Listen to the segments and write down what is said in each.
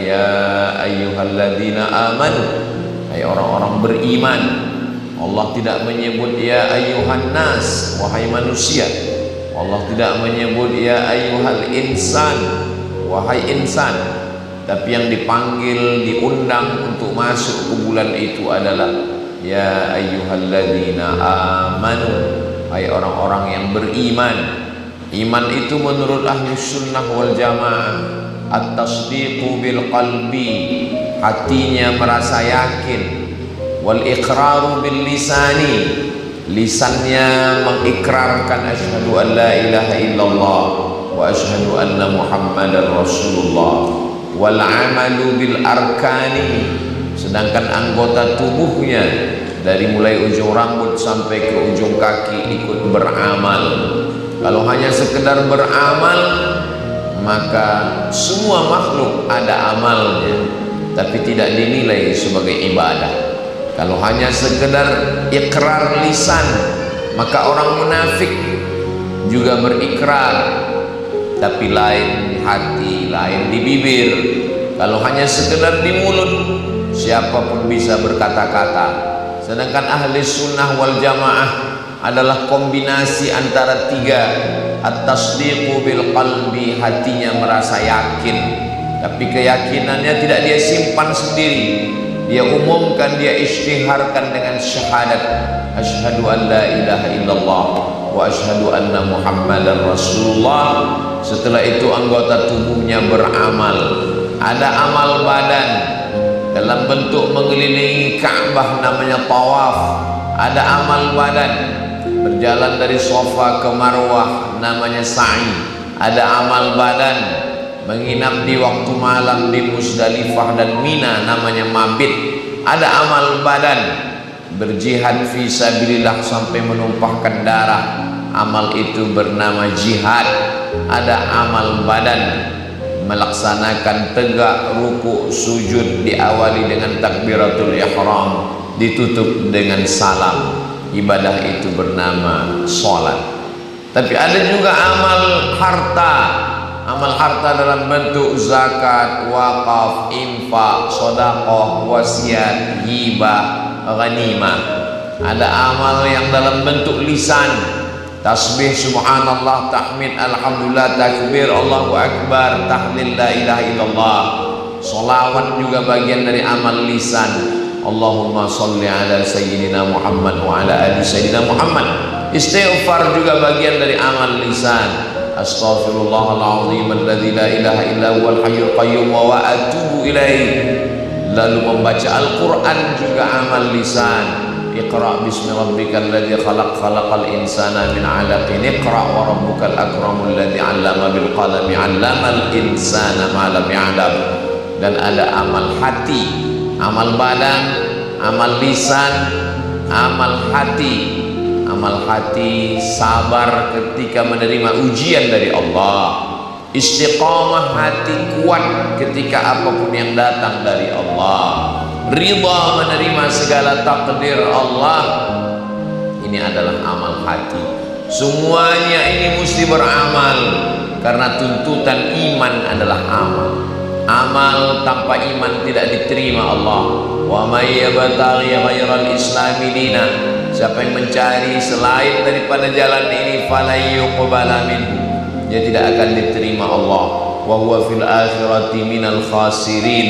ya ayyuhalladzina amanu, hai orang-orang beriman. Allah tidak menyebut ya ayyuhan nas, wahai manusia. Allah tidak menyebut ya ayyuhal insan, wahai insan. Tapi yang dipanggil, diundang untuk masuk ke bulan itu adalah ya ayyuhalladzina amanu, hai orang-orang yang beriman. Iman itu menurut Ahlus Sunnah wal Jamaah at-tasdiqu bil qalbi, hatinya merasa yakin. Wal iqraru bil lisani, lisannya mengikrarkan asyhadu an la ilaha illallah wa asyhadu anna muhammadar rasulullah. Wal amalu bil arkani, sedangkan anggota tubuhnya dari mulai ujung rambut sampai ke ujung kaki ikut beramal. Kalau hanya sekedar beramal, maka semua makhluk ada amalnya tapi tidak dinilai sebagai ibadah. Kalau hanya sekedar ikrar lisan, maka orang munafik juga berikrar tapi lain hati, lain di bibir. Kalau hanya sekedar di mulut, siapapun bisa berkata-kata. Sedangkan ahli sunnah wal jamaah adalah kombinasi antara tiga. At-tasdiqu bil qalbi, hatinya merasa yakin, tapi keyakinannya tidak dia simpan sendiri, dia umumkan, dia isytiharkan dengan syahadat asyhadu an la ilaha illallah wa asyhadu anna muhammadar rasulullah. Setelah itu anggota tubuhnya beramal. Ada amal badan dalam bentuk mengelilingi Ka'bah, namanya tawaf. Ada amal badan berjalan dari Safa ke Marwah, namanya sa'i. Ada amal badan menginap di waktu malam di Musdalifah dan Mina, namanya mabit. Ada amal badan berjihad fi sabilillah sampai menumpahkan darah, amal itu bernama jihad. Ada amal badan melaksanakan tegak, ruku, sujud, diawali dengan takbiratul ihram, ditutup dengan salam. Ibadah itu bernama sholat. Tapi ada juga amal harta. Amal harta dalam bentuk zakat, wakaf, infak, sedekah, wasiat, hibah, ghanimah. Ada amal yang dalam bentuk lisan, tasbih subhanallah, tahmid alhamdulillah, takbir Allahu akbar, tahlil la ilaha illallah. Sholawat juga bagian dari amal lisan. Allahumma salli ala sayyidina Muhammad wa ala ali sayyidina Muhammad. Istighfar juga bagian dari amal lisan. Astaghfirullahaladzim alladzi la ilaha illa huwal hayyul qayyum wa atubu ilaih. Lalu membaca Al-Quran juga amal lisan. Iqra bismi rabbikal ladzi khalaq, khalaqal insana min 'alaqin. Iqra wa rabbukal akramul ladzi 'allama bil qalami 'allamal insana ma lam ya'lam. Dan ada amal hati, amal badan, amal lisan, amal hati. Amal hati sabar ketika menerima ujian dari Allah, istiqamah hati kuat ketika apapun yang datang dari Allah, ridha menerima segala takdir Allah. Ini adalah amal hati. Semuanya ini mesti beramal karena tuntutan iman adalah amal. Amal tanpa iman tidak diterima Allah. Wa may yabtaghi ghairal islami dinan, siapa yang mencari selain daripada jalan ini, fala yuqbala minhu, dia tidak akan diterima Allah. Wa huwa fil akhirati minal khasirin,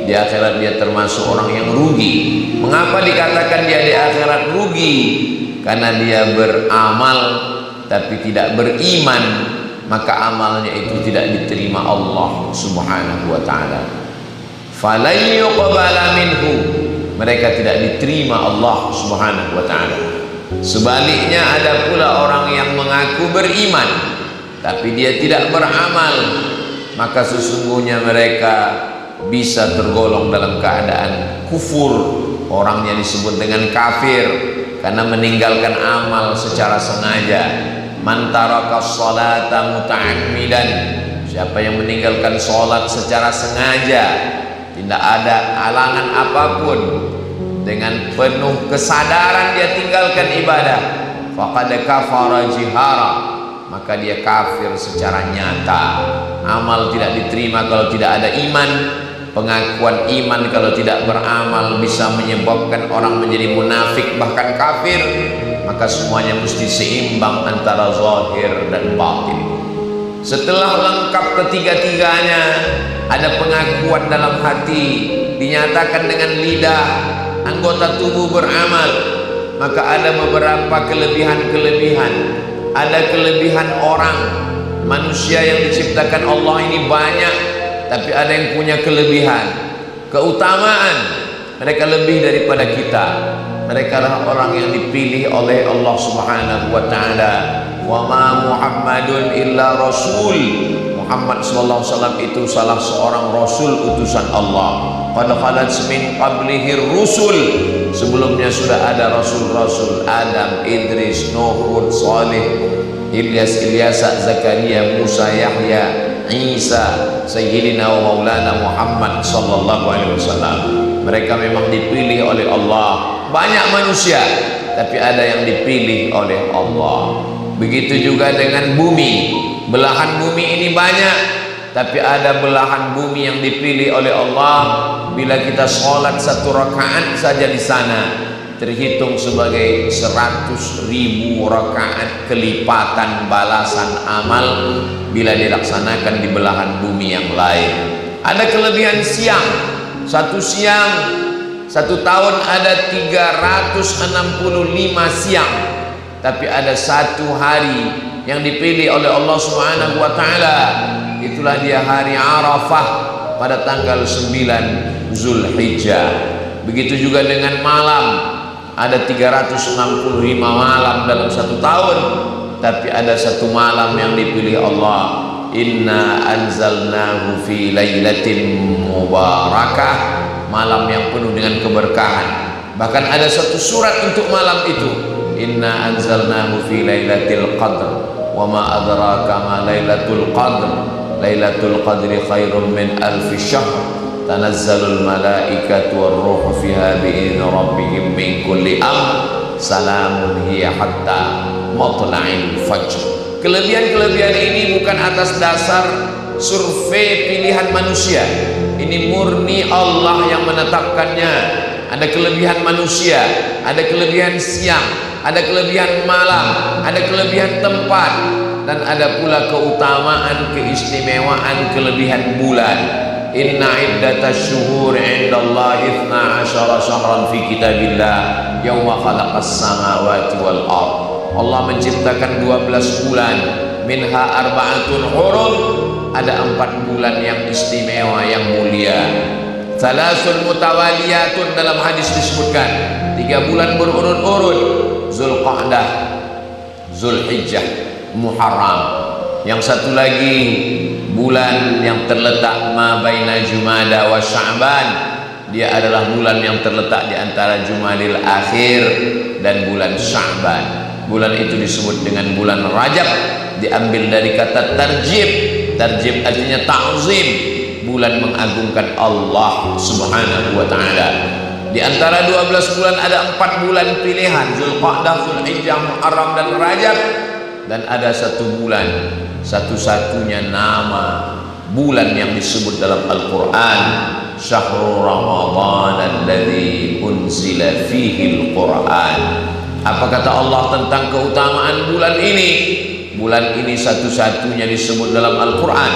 di akhirat dia termasuk orang yang rugi. Mengapa dikatakan dia di akhirat rugi? Karena dia beramal tapi tidak beriman, maka amalnya itu tidak diterima Allah subhanahu wa ta'ala. Fala yuqbala minhu, mereka tidak diterima Allah subhanahu wa ta'ala. Sebaliknya ada pula orang yang mengaku beriman tapi dia tidak beramal, maka sesungguhnya mereka bisa tergolong dalam keadaan kufur. Orangnya disebut dengan kafir karena meninggalkan amal secara sengaja. Man taraka sholata muta'ammidan, siapa yang meninggalkan sholat secara sengaja, tidak ada halangan apapun, dengan penuh kesadaran dia tinggalkan ibadah, faqad kafara jihara, maka dia kafir secara nyata. Amal tidak diterima kalau tidak ada iman, Pengakuan iman kalau tidak beramal bisa menyebabkan orang menjadi munafik bahkan kafir. Maka semuanya mesti seimbang antara zahir dan batin. Setelah lengkap ketiga-tiganya, ada pengakuan dalam hati, dinyatakan dengan lidah, anggota tubuh beramal, maka ada beberapa kelebihan-kelebihan. Ada kelebihan orang, manusia yang diciptakan Allah ini banyak, tapi ada yang punya kelebihan, keutamaan. Mereka lebih daripada kita. Mereka adalah orang yang dipilih oleh Allah Subhanahu wa taala. Wa ma Muhammadun illa rasul. Muhammad sallallahu alaihi wasallam itu salah seorang rasul utusan Allah. Qad khalat min qablihi rusul. Sebelumnya sudah ada rasul-rasul, Adam, Idris, Nuh, Hud, Saleh, Ilyas, Zakaria, Musa, Yahya, Isa, Sayyidina wa Maulana Muhammad sallallahu alaihi wasallam. Mereka memang dipilih oleh Allah. Banyak manusia, tapi ada yang dipilih oleh Allah. Begitu juga dengan bumi. Belahan bumi ini banyak, tapi ada belahan bumi yang dipilih oleh Allah. Bila kita sholat 1 rakaat saja di sana, terhitung sebagai 100.000 rakaat kelipatan balasan amal bila dilaksanakan di belahan bumi yang lain. Ada kelebihan siang. Satu tahun ada 365 siang, tapi ada 1 hari yang dipilih oleh Allah Subhanahu wa taala. Itulah dia hari Arafah pada tanggal 9 Zulhijjah. Begitu juga dengan malam, ada 365 malam dalam 1 tahun, tapi ada 1 malam yang dipilih Allah. Inna anzalnahu fi lailatin mubarakah, malam yang penuh dengan keberkahan. Bahkan ada 1 surat untuk malam itu. Inna anzalnahu fi lailatul qadr wa ma adraka ma lailatul qadr. Lailatul qadri khairum min alfi syahr. Tanazzalul malaikatu war ruhu fiha bi'izni rabbihim min kulli amr. Salamun hiya hatta matla'il fajr. Kelebihan-kelebihan ini bukan atas dasar survei pilihan manusia. Ini murni Allah yang menetapkannya. Ada kelebihan manusia, ada kelebihan siang, ada kelebihan malam, ada kelebihan tempat, dan ada pula keutamaan, keistimewaan kelebihan bulan. Inna iddatasy syuhuri 'indallahi 12 syahran fi kitabillah yauma khalaqas samawati wal ardh. Allah menciptakan 12 bulan, minha arba'atun hurum, ada 4 bulan yang istimewa, yang mulia. Salasun mutawaliyatun, dalam hadis disebutkan 3 bulan berurut-urut, Zulqa'dah, Zulhijjah, Muharram. Yang satu lagi bulan yang terletak ma baina Jumada wa Sya'ban, dia adalah bulan yang terletak di antara Jumadil Akhir dan bulan Sya'ban. Bulan itu disebut dengan bulan Rajab, diambil dari kata tarjib. Tarjib artinya ta'zim, bulan mengagungkan Allah Subhanahu wa taala. Di antara 12 bulan ada 4 bulan pilihan, Zulqa'dah, Zulhijjah, Muharram dan Rajab. Dan ada 1 bulan, satu-satunya nama bulan yang disebut dalam Al-Quran, Syahrul Ramadan alladzi unzila fihi Al-Quran. Apa kata Allah tentang keutamaan bulan ini? Bulan ini satu-satunya disebut dalam Al-Quran.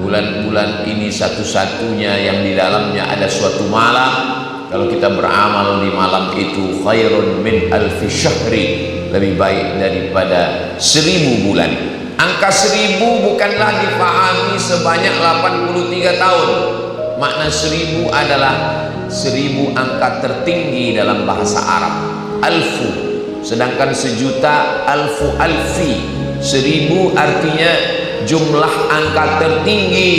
Bulan-bulan ini satu-satunya yang di dalamnya ada suatu malam. Kalau kita beramal di malam itu, khairun min alfi syahri, lebih baik daripada 1000 bulan. Angka 1000 bukanlah dipahami sebanyak 83 tahun. Makna 1000 adalah 1000 angka tertinggi dalam bahasa Arab. Alfu, sedangkan 1.000.000 alfu alfi. 1000 artinya jumlah angka tertinggi.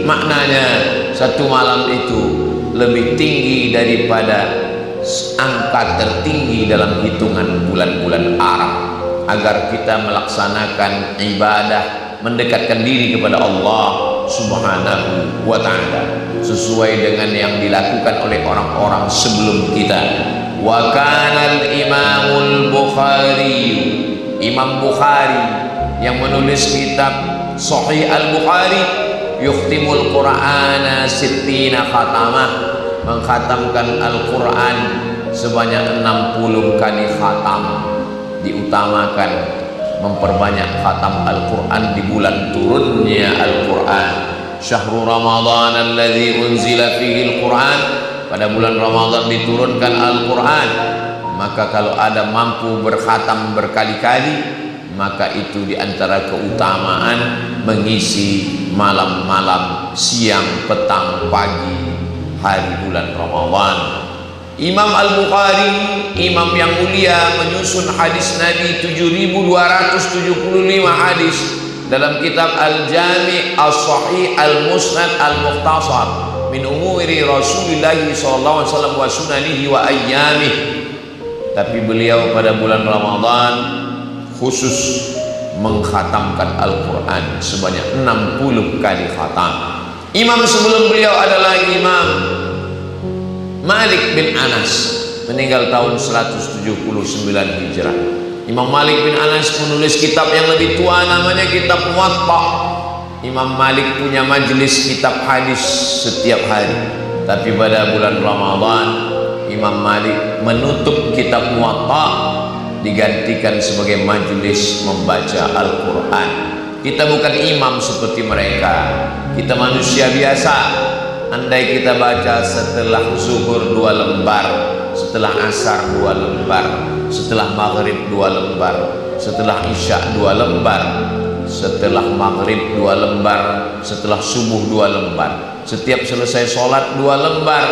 Maknanya 1 malam itu lebih tinggi daripada angka tertinggi dalam hitungan bulan-bulan Arab. Agar kita melaksanakan ibadah, mendekatkan diri kepada Allah Subhanahu wa ta'ala sesuai dengan yang dilakukan oleh orang-orang sebelum kita. Wa kana al-Imamul Bukhari, Imam Bukhari yang menulis kitab Sahih Al-Bukhari, yukhtimul Qur'ana sittina khatamah, mengkhatamkan Al-Quran sebanyak 60 kali khatam. Diutamakan memperbanyak khatam Al-Quran di bulan turunnya Al-Quran. Syahrul Ramadan alladzi unzila fihi Al-Quran, pada bulan Ramadan diturunkan Al-Quran. Maka kalau ada mampu berkhatam berkali-kali, maka itu diantara keutamaan mengisi malam-malam, siang, petang, pagi, hari bulan Ramadan. Imam Al-Bukhari, imam yang mulia, menyusun hadis Nabi 7275 hadis dalam kitab Al-Jami' As-Sahih Al-Musnad Al-Mukhtasar min umuri Rasulullah sallallahu alaihi wasallam wa sunanihi wa ayyamih. Tapi beliau pada bulan Ramadan khusus mengkhatamkan Al-Quran sebanyak 60 kali khatam. Imam sebelum beliau adalah Imam Malik bin Anas, meninggal tahun 179 Hijrah. Imam Malik bin Anas menulis kitab yang lebih tua, namanya kitab Muwatta. Imam Malik punya majelis kitab hadis setiap hari, tapi pada bulan Ramadan Imam Malik menutup kitab Muwatta, digantikan sebagai majelis membaca Al-Quran. Kita bukan imam seperti mereka, kita manusia biasa. Andai kita baca setelah zuhur 2 lembar, setelah asar 2 lembar, setelah maghrib 2 lembar, setelah isya 2 lembar, setelah maghrib 2 lembar, setelah subuh 2 lembar, setiap selesai sholat 2 lembar,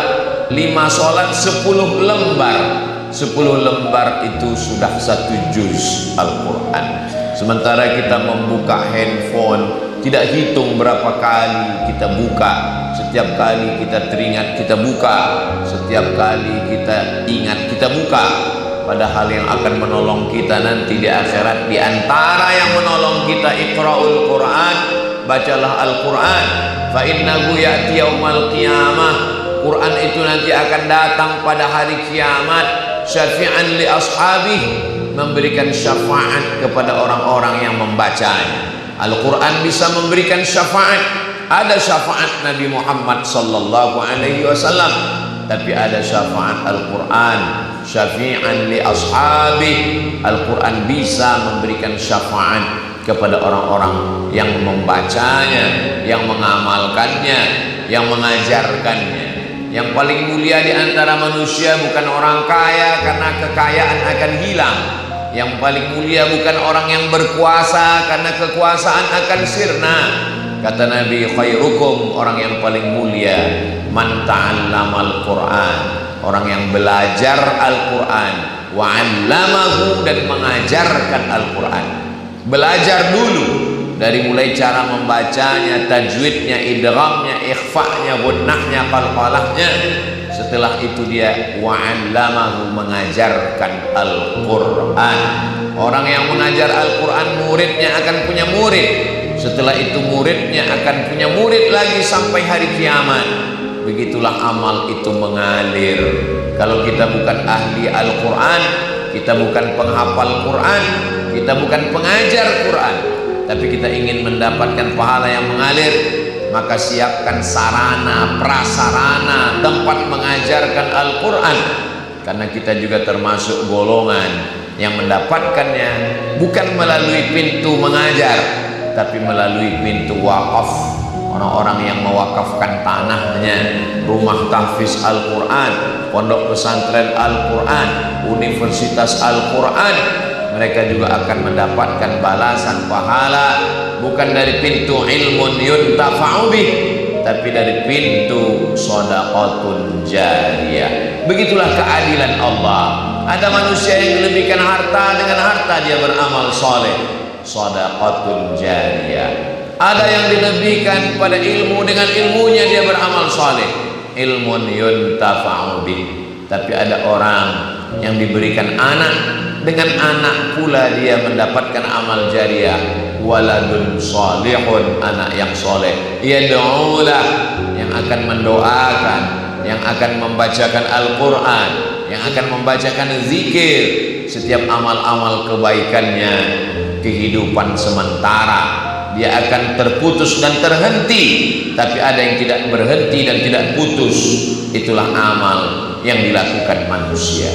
5 sholat 10 lembar. 10 lembar itu sudah 1 juz Al-Quran. Sementara kita membuka handphone, tidak hitung berapa kali kita buka. Setiap kali kita teringat kita buka, setiap kali kita ingat kita buka. Padahal yang akan menolong kita nanti di akhirat, di antara yang menolong kita, iqra'ul Quran, bacalah Al-Quran. Fa innahu ya'ti yaumal qiyamah, Quran itu nanti akan datang pada hari kiamat, syafi'an li ashabih, memberikan syafaat kepada orang-orang yang membacanya. Al-Quran bisa memberikan syafaat. Ada syafaat Nabi Muhammad sallallahu alaihi wasallam, tapi ada syafaat Al-Quran, syafi'an li ashabih. Al-Quran bisa memberikan syafaat kepada orang-orang yang membacanya, yang mengamalkannya, yang mengajarkannya. Yang paling mulia di antara manusia bukan orang kaya, karena kekayaan akan hilang. Yang paling mulia bukan orang yang berkuasa, karena kekuasaan akan sirna. Kata Nabi, khairukum, orang yang paling mulia, man ta'allamal Qur'an, orang yang belajar Al-Quran, wa 'allamahu, dan mengajarkan Al-Quran. Belajar dulu, dari mulai cara membacanya, tajwidnya, idghamnya, ikhfa'nya, gunnahnya, qalqalahnya. Setelah itu dia wa'allamahu, mengajarkan Al-Quran. Orang yang mengajar Al-Quran, muridnya akan punya murid. Setelah itu muridnya akan punya murid lagi sampai hari kiamat. Begitulah amal itu mengalir. Kalau kita bukan ahli Al-Quran, kita bukan penghafal Quran, kita bukan pengajar Quran, tapi kita ingin mendapatkan pahala yang mengalir, maka siapkan sarana, prasarana, tempat mengajarkan Al-Quran. Karena kita juga termasuk golongan yang mendapatkannya bukan melalui pintu mengajar, tapi melalui pintu wakaf. Orang-orang yang mewakafkan tanahnya, rumah tahfiz Al-Quran, pondok pesantren Al-Quran, universitas Al-Quran, mereka juga akan mendapatkan balasan pahala bukan dari pintu ilmun yuntafa'u bih, tapi dari pintu shadaqatun jariyah. Begitulah keadilan Allah. Ada manusia yang melebihkan harta, dengan harta dia beramal soleh, shadaqatun jariyah. Ada yang dilebihkan pada ilmu, dengan ilmunya dia beramal soleh, ilmun yuntafa'u bih. Tapi ada orang yang diberikan anak, dengan anak pula dia mendapatkan amal jariah, waladun salihun, anak yang soleh, yad'ulah, yang akan mendoakan, yang akan membacakan Al-Quran, yang akan membacakan zikir. Setiap amal-amal kebaikannya kehidupan sementara, dia akan terputus dan terhenti. Tapi ada yang tidak berhenti dan tidak putus, itulah amal yang dilakukan manusia.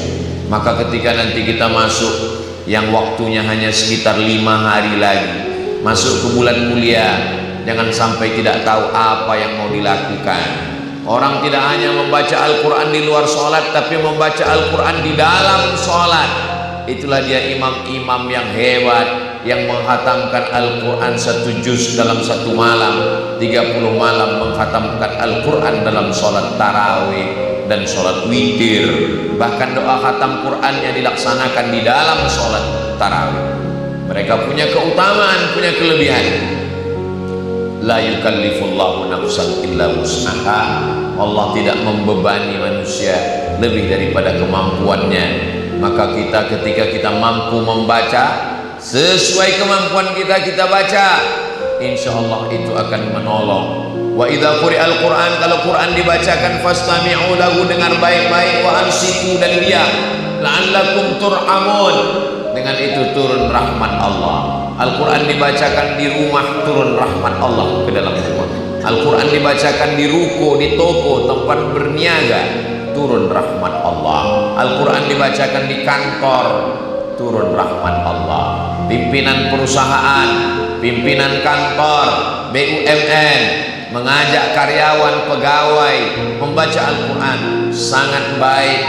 Maka ketika nanti kita masuk yang waktunya hanya sekitar 5 hari lagi, masuk ke bulan mulia, jangan sampai tidak tahu apa yang mau dilakukan. Orang tidak hanya membaca Al-Quran di luar sholat, tapi membaca Al-Quran di dalam sholat. Itulah dia imam-imam yang hebat, yang menghatamkan Al-Quran 1 juz dalam 1 malam, 30 malam menghatamkan Al-Quran dalam sholat tarawih dan sholat witir. Bahkan doa khatam Qurannya dilaksanakan di dalam sholat tarawih. Mereka punya keutamaan, punya kelebihan. La yukallifullahu nafsan illa wus'aha. Allah tidak membebani manusia lebih daripada kemampuannya. Maka kita ketika kita mampu membaca sesuai kemampuan kita, kita baca, insya Allah itu akan menolong. Wa idza quri'al Qur'an, kalau Quran dibacakan, fastami'u lahu, dengar baik-baik, wa ansitu, dan diam, la'allakum turhamun, dengan itu turun rahmat Allah. Al-Quran dibacakan di rumah, turun rahmat Allah ke dalam rumah. Al-Quran dibacakan di ruko, di toko, tempat berniaga, turun rahmat Allah. Al-Quran dibacakan di kantor, turun rahmat Allah. Pimpinan perusahaan, pimpinan kantor, BUMN mengajak karyawan, pegawai membaca Al-Quran, sangat baik.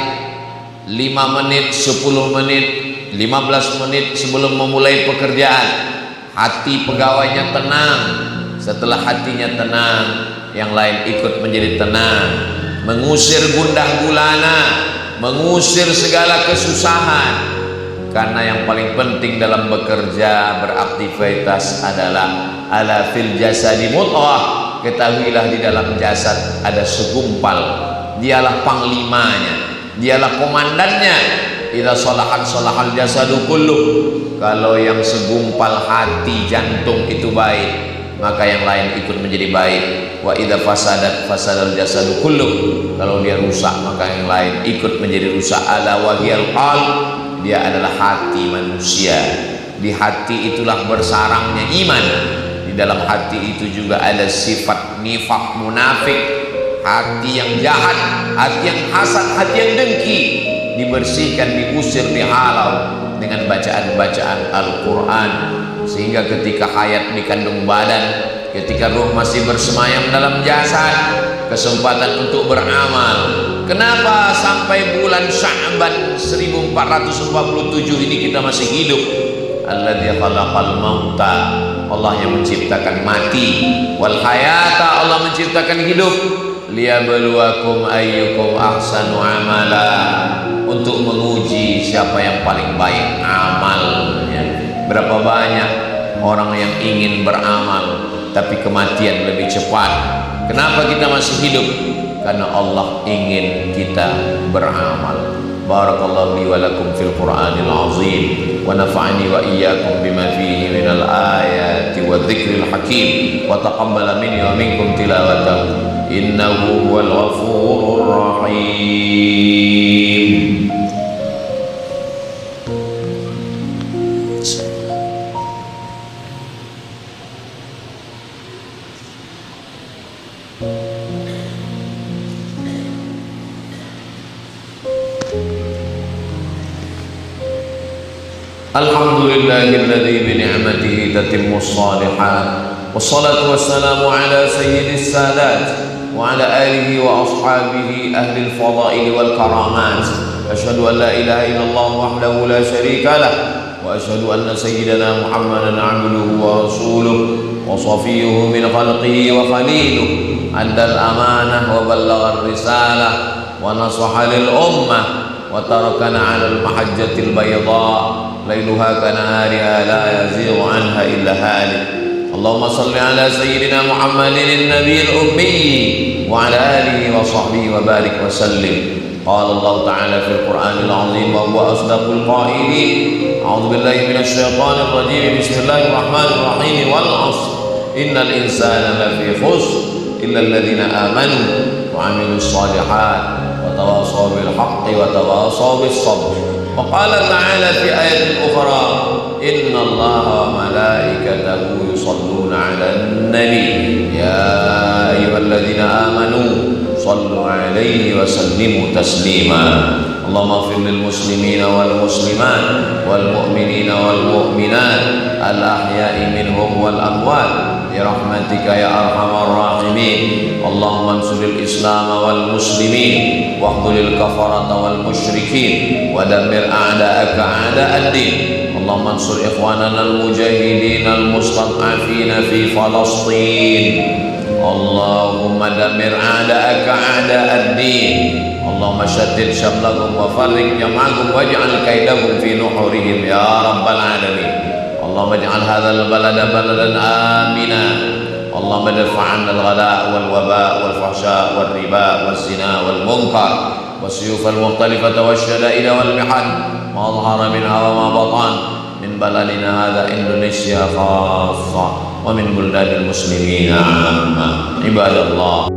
5 menit, 10 menit, 15 menit sebelum memulai pekerjaan, hati pegawainya tenang. Setelah hatinya tenang, yang lain ikut menjadi tenang, mengusir gundah gulana, mengusir segala kesusahan. Karena yang paling penting dalam bekerja, beraktivitas adalah ala fil jasadi mudghah. Ketahuilah di dalam jasad ada segumpal, dialah panglimanya, dialah komandannya. Idza salahat salahal jasadu kulluh. Kalau yang segumpal hati, jantung itu baik, maka yang lain ikut menjadi baik. Wa idza fasadat fasadal jasadu kulluh. Kalau dia rusak, maka yang lain ikut menjadi rusak. Ala wahiyal qalb, dia adalah hati manusia. Di hati itulah bersarangnya iman. Di dalam hati itu juga ada sifat nifaq, munafik, hati yang jahat, hati yang hasad, hati yang dengki. Dibersihkan, diusir, dihalau dengan bacaan-bacaan Al-Quran, sehingga ketika hayat di kandung badan, ketika ruh masih bersemayam dalam jasad, kesempatan untuk beramal. Kenapa sampai bulan Sya'ban 1447 ini kita masih hidup? Alladzi khalaqal mauta, Allah yang menciptakan mati, wal hayata, Allah menciptakan hidup, liyabluwakum ayyukum ahsanu amala, untuk menguji siapa yang paling baik amalnya. Berapa banyak orang yang ingin beramal tapi kematian lebih cepat. Kenapa kita masih hidup? Karena Allah ingin kita beramal. Barakallahu li wa lakum fil Qur'anil azim, wa nafa'ani wa iyyakum bima fihi minal ayati wa dzikril hakim, wa taqabbala minni wa minkum tilawatahu innahu huwal ghafurur rahim. Alhamdulillahilladzi bi ni'matihi tatimmus shalihat, wassalatu wassalamu ala sayyidis sadat wa ala alihi wa ashabihi ahli al-fadail wal karamat. Asyhadu an la ilaha illallah wahdahu la syarika lah, wa asyhadu anna sayyidana Muhammadan 'abduhu wa rasuluhu wa safiyyuhu min khalqihi wa khaliluhu, addal amanah wa ballagha ar-risalah wa nasaha lil ummah wa tarakana 'ala al-mahajjatil bayda lailuha kanahariha la yazighu anha illa halik. Allahumma salli ala sayyidina Muhammadin nabiyil ummi wa ala alihi wa sahbihi wa barik wa sallim. Qala Allah ta'ala fil Qur'anil azim wa huwa asdaqul qailin. A'udzu billahi minasy syaithanir rajim. Bismillahirrahmanirrahim. Wal 'ashr innal insana lafi khusr illa alladhina amanu wa 'amilus shalihat wa tawassaw bil haqqi wa tawassaw bis sabr. وقال تعالى في آية أخرى إن الله وملائكته يصلون على النبي يا أيها الذين آمنوا صلوا عليه وسلموا تسليما اللهم اغفر للمسلمين والمسلمات والمؤمنين والمؤمنات الأحياء منهم والأموات برحمتك يا أرحم الراحمين اللهم انصر الإسلام والمسلمين واخذل الكفرة والمشركين ودمر أعداءك أعداء الدين اللهم انصر إخواننا المجاهدين المستضعفين في فلسطين اللهم دمر أعداءك أعداء الدين اللهم شتت شملهم وفرق جمعهم واجعل كيدهم في نحورهم يا رب العالمين اللهم اجعل هذا البلد بلدا آمنا اللهم ادفع عنا الغلاء والوباء والفحشاء والربا والزنا والمنكر والسيوف المختلفة والشدائد والمحن ما ظهر منها وما بطن من بلدنا هذا إندونيسيا خاصة ومن بلدان المسلمين عامة عباد الله